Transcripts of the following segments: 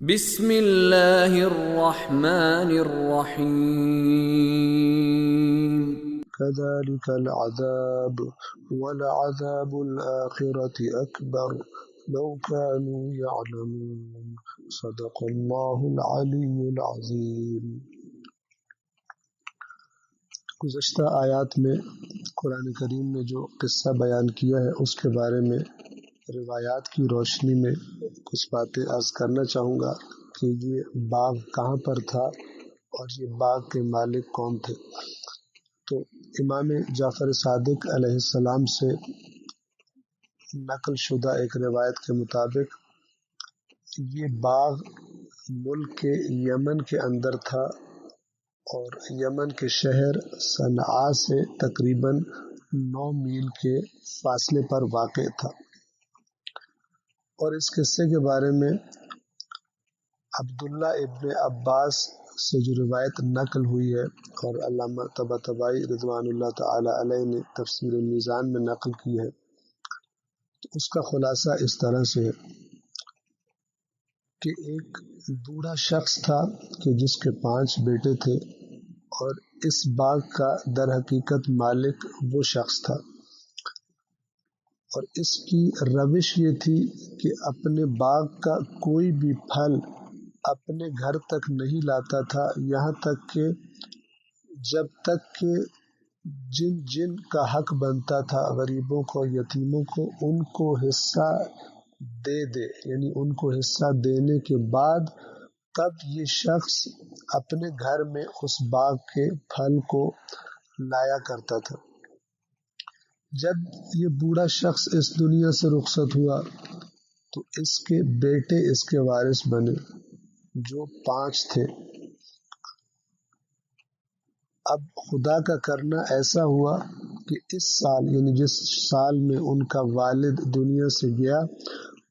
بسم اللہ الرحمن الرحیم كذلك العذاب ولعذاب الآخرة أكبر لو كانوا يعلمون صدق الله العلي العظيم۔ گزشتہ آیات میں قرآن کریم نے جو قصہ بیان کیا ہے اس کے بارے میں روایات کی روشنی میں کچھ باتیں عرض کرنا چاہوں گا کہ یہ باغ کہاں پر تھا اور یہ باغ کے مالک کون تھے۔ تو امام جعفر صادق علیہ السلام سے نقل شدہ ایک روایت کے مطابق یہ باغ ملک کے یمن کے اندر تھا اور یمن کے شہر صنعاء سے تقریباً 9 میل کے فاصلے پر واقع تھا۔ اور اس قصے کے بارے میں عبداللہ ابن عباس سے جو روایت نقل ہوئی ہے اور علامہ طباطبائی رضوان اللہ تعالی علیہ نے تفسیر میزان میں نقل کی ہے، تو اس کا خلاصہ اس طرح سے ہے کہ ایک بوڑھا شخص تھا کہ جس کے 5 بیٹے تھے اور اس باغ کا در حقیقت مالک وہ شخص تھا، اور اس کی روش یہ تھی کہ اپنے باغ کا کوئی بھی پھل اپنے گھر تک نہیں لاتا تھا، یہاں تک کہ جب تک کہ جن جن کا حق بنتا تھا غریبوں کو یتیموں کو ان کو حصہ دے دے، یعنی ان کو حصہ دینے کے بعد تب یہ شخص اپنے گھر میں اس باغ کے پھل کو لایا کرتا تھا۔ جب یہ بوڑھا شخص اس دنیا سے رخصت ہوا تو اس کے بیٹے اس کے وارث بنے جو 5 تھے۔ اب خدا کا کرنا ایسا ہوا کہ اس سال یعنی جس سال میں ان کا والد دنیا سے گیا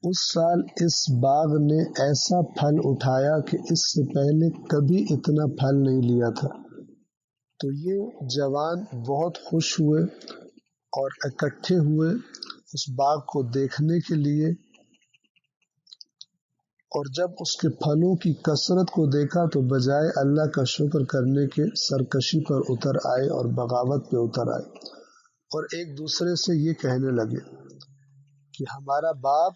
اس سال اس باغ نے ایسا پھل اٹھایا کہ اس سے پہلے کبھی اتنا پھل نہیں لیا تھا۔ تو یہ جوان بہت خوش ہوئے اور اکٹھے ہوئے اس باغ کو دیکھنے کے لیے، اور جب اس کے پھلوں کی کثرت کو دیکھا تو بجائے اللہ کا شکر کرنے کے سرکشی پر اتر آئے اور بغاوت پہ اتر آئے، اور ایک دوسرے سے یہ کہنے لگے کہ ہمارا باپ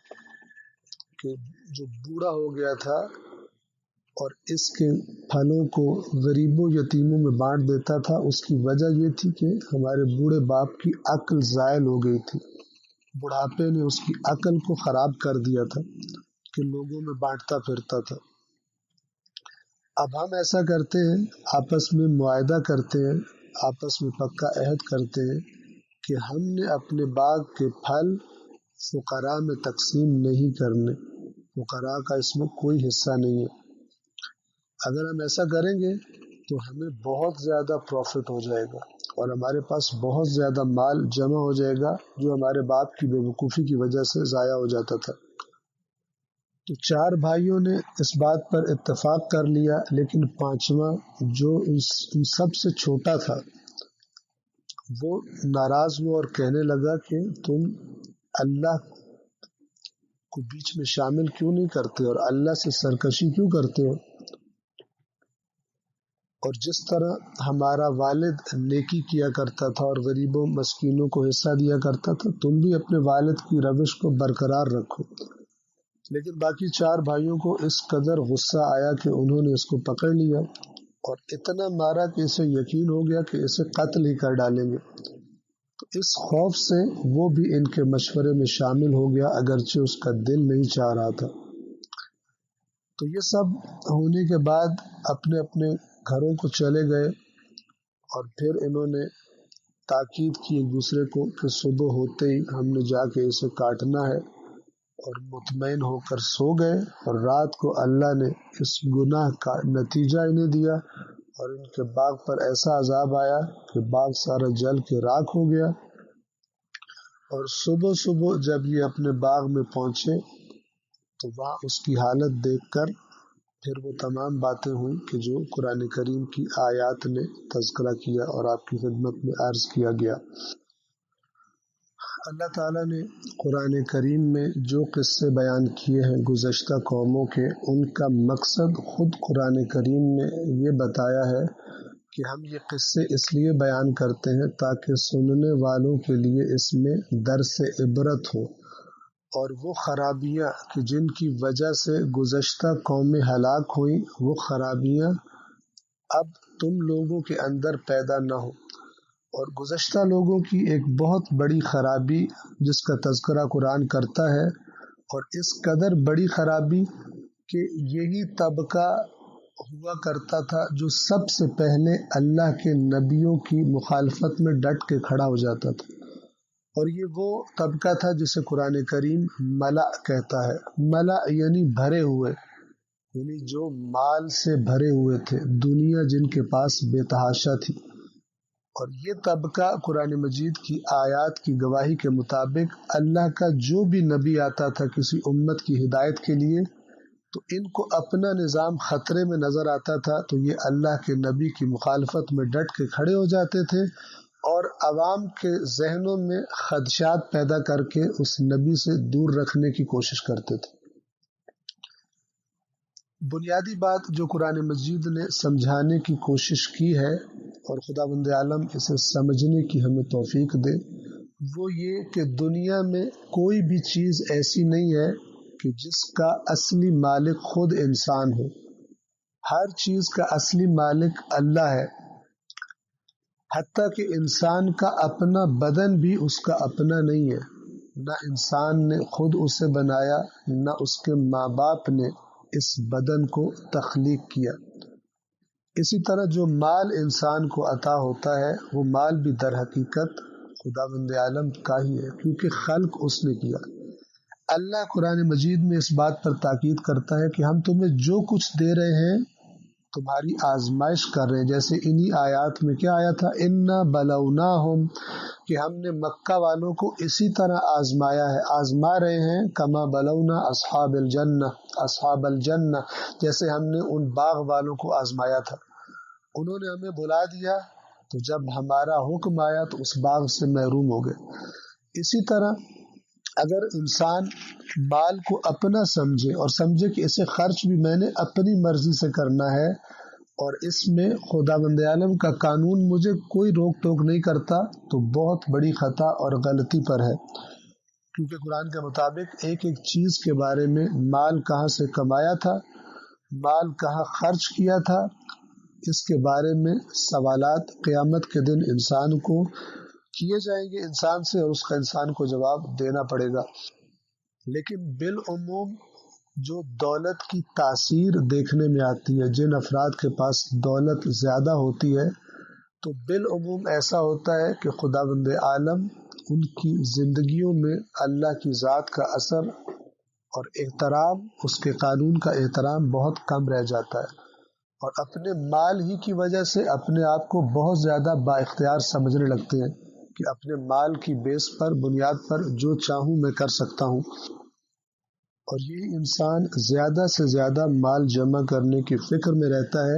کہ جو بوڑھا ہو گیا تھا اور اس کے پھلوں کو غریبوں یتیموں میں بانٹ دیتا تھا، اس کی وجہ یہ تھی کہ ہمارے بوڑھے باپ کی عقل زائل ہو گئی تھی، بڑھاپے نے اس کی عقل کو خراب کر دیا تھا کہ لوگوں میں بانٹتا پھرتا تھا۔ اب ہم ایسا کرتے ہیں، آپس میں معاہدہ کرتے ہیں، آپس میں پکا عہد کرتے ہیں کہ ہم نے اپنے باغ کے پھل فقراء میں تقسیم نہیں کرنے، فقراء کا اس میں کوئی حصہ نہیں ہے۔ اگر ہم ایسا کریں گے تو ہمیں بہت زیادہ پروفٹ ہو جائے گا اور ہمارے پاس بہت زیادہ مال جمع ہو جائے گا جو ہمارے باپ کی بے وقوفی کی وجہ سے ضائع ہو جاتا تھا۔ تو 4 بھائیوں نے اس بات پر اتفاق کر لیا، لیکن 5واں جو ان سب سے چھوٹا تھا وہ ناراض ہوا اور کہنے لگا کہ تم اللہ کو بیچ میں شامل کیوں نہیں کرتے اور اللہ سے سرکشی کیوں کرتے ہو، اور جس طرح ہمارا والد نیکی کیا کرتا تھا اور غریبوں مسکینوں کو حصہ دیا کرتا تھا تم بھی اپنے والد کی روش کو برقرار رکھو۔ لیکن باقی 4 بھائیوں کو اس قدر غصہ آیا کہ انہوں نے اس کو پکڑ لیا اور اتنا مارا کہ اسے یقین ہو گیا کہ اسے قتل ہی کر ڈالیں گے۔ تو اس خوف سے وہ بھی ان کے مشورے میں شامل ہو گیا اگرچہ اس کا دل نہیں چاہ رہا تھا۔ تو یہ سب ہونے کے بعد اپنے اپنے گھروں کو چلے گئے اور پھر انہوں نے تاکید کی ایک دوسرے کو کہ صبح ہوتے ہی ہم نے جا کے اسے کاٹنا ہے، اور مطمئن ہو کر سو گئے، اور رات کو اللہ نے اس گناہ کا نتیجہ انہیں دیا اور ان کے باغ پر ایسا عذاب آیا کہ باغ سارا جل کے راکھ ہو گیا۔ اور صبح صبح جب یہ اپنے باغ میں پہنچے تو وہاں اس کی حالت دیکھ کر پھر وہ تمام باتیں ہوئیں کہ جو قرآن کریم کی آیات نے تذکرہ کیا اور آپ کی خدمت میں عرض کیا گیا۔ اللہ تعالیٰ نے قرآن کریم میں جو قصے بیان کیے ہیں گزشتہ قوموں کے، ان کا مقصد خود قرآن کریم نے یہ بتایا ہے کہ ہم یہ قصے اس لیے بیان کرتے ہیں تاکہ سننے والوں کے لیے اس میں درس عبرت ہو، اور وہ خرابیاں کہ جن کی وجہ سے گزشتہ قومیں ہلاک ہوئیں، وہ خرابیاں اب تم لوگوں کے اندر پیدا نہ ہو۔ اور گزشتہ لوگوں کی ایک بہت بڑی خرابی جس کا تذکرہ قرآن کرتا ہے، اور اس قدر بڑی خرابی کہ یہی طبقہ ہوا کرتا تھا جو سب سے پہلے اللہ کے نبیوں کی مخالفت میں ڈٹ کے کھڑا ہو جاتا تھا، اور یہ وہ طبقہ تھا جسے قرآن کریم ملا کہتا ہے۔ ملا یعنی بھرے ہوئے، یعنی جو مال سے بھرے ہوئے تھے، دنیا جن کے پاس بے تحاشا تھی۔ اور یہ طبقہ قرآن مجید کی آیات کی گواہی کے مطابق اللہ کا جو بھی نبی آتا تھا کسی امت کی ہدایت کے لیے، تو ان کو اپنا نظام خطرے میں نظر آتا تھا تو یہ اللہ کے نبی کی مخالفت میں ڈٹ کے کھڑے ہو جاتے تھے، اور عوام کے ذہنوں میں خدشات پیدا کر کے اس نبی سے دور رکھنے کی کوشش کرتے تھے۔ بنیادی بات جو قرآن مجید نے سمجھانے کی کوشش کی ہے، اور خداوند عالم اسے سمجھنے کی ہمیں توفیق دے، وہ یہ کہ دنیا میں کوئی بھی چیز ایسی نہیں ہے کہ جس کا اصلی مالک خود انسان ہو۔ ہر چیز کا اصلی مالک اللہ ہے، حتیٰ کہ انسان کا اپنا بدن بھی اس کا اپنا نہیں ہے۔ نہ انسان نے خود اسے بنایا، نہ اس کے ماں باپ نے اس بدن کو تخلیق کیا۔ اسی طرح جو مال انسان کو عطا ہوتا ہے، وہ مال بھی در حقیقت خداوند عالم کا ہی ہے، کیونکہ خلق اس نے کیا۔ اللہ قرآن مجید میں اس بات پر تاکید کرتا ہے کہ ہم تمہیں جو کچھ دے رہے ہیں تمہاری آزمائش کر رہے ہیں۔ جیسے انہی آیات میں کیا آیا تھا، انا بلوناہم، کہ ہم نے مکہ والوں کو اسی طرح آزمایا ہے، آزما رہے ہیں، کما بلونا اصحاب الجنہ، اصحاب الجنہ، جیسے ہم نے ان باغ والوں کو آزمایا تھا۔ انہوں نے ہمیں بلا دیا، تو جب ہمارا حکم آیا تو اس باغ سے محروم ہو گئے۔ اسی طرح اگر انسان مال کو اپنا سمجھے اور سمجھے کہ اسے خرچ بھی میں نے اپنی مرضی سے کرنا ہے، اور اس میں خداوند عالم کا قانون مجھے کوئی روک ٹوک نہیں کرتا، تو بہت بڑی خطا اور غلطی پر ہے۔ کیونکہ قرآن کے مطابق ایک ایک چیز کے بارے میں، مال کہاں سے کمایا تھا، مال کہاں خرچ کیا تھا، اس کے بارے میں سوالات قیامت کے دن انسان کو کیے جائیں گے انسان سے، اور اس کا انسان کو جواب دینا پڑے گا۔ لیکن بالعموم جو دولت کی تاثیر دیکھنے میں آتی ہے، جن افراد کے پاس دولت زیادہ ہوتی ہے، تو بالعموم ایسا ہوتا ہے کہ خداوند عالم ان کی زندگیوں میں اللہ کی ذات کا اثر اور احترام، اس کے قانون کا احترام بہت کم رہ جاتا ہے، اور اپنے مال ہی کی وجہ سے اپنے آپ کو بہت زیادہ با اختیار سمجھنے لگتے ہیں کہ اپنے مال کی بیس پر، بنیاد پر جو چاہوں میں کر سکتا ہوں۔ اور یہی انسان زیادہ سے زیادہ مال جمع کرنے کی فکر میں رہتا ہے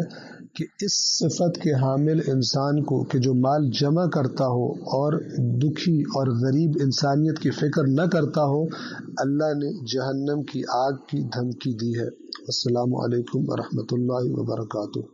کہ اس صفت کے حامل انسان کو کہ جو مال جمع کرتا ہو اور دکھی اور غریب انسانیت کی فکر نہ کرتا ہو، اللہ نے جہنم کی آگ کی دھمکی دی ہے۔ السلام علیکم ورحمۃ اللہ وبرکاتہ۔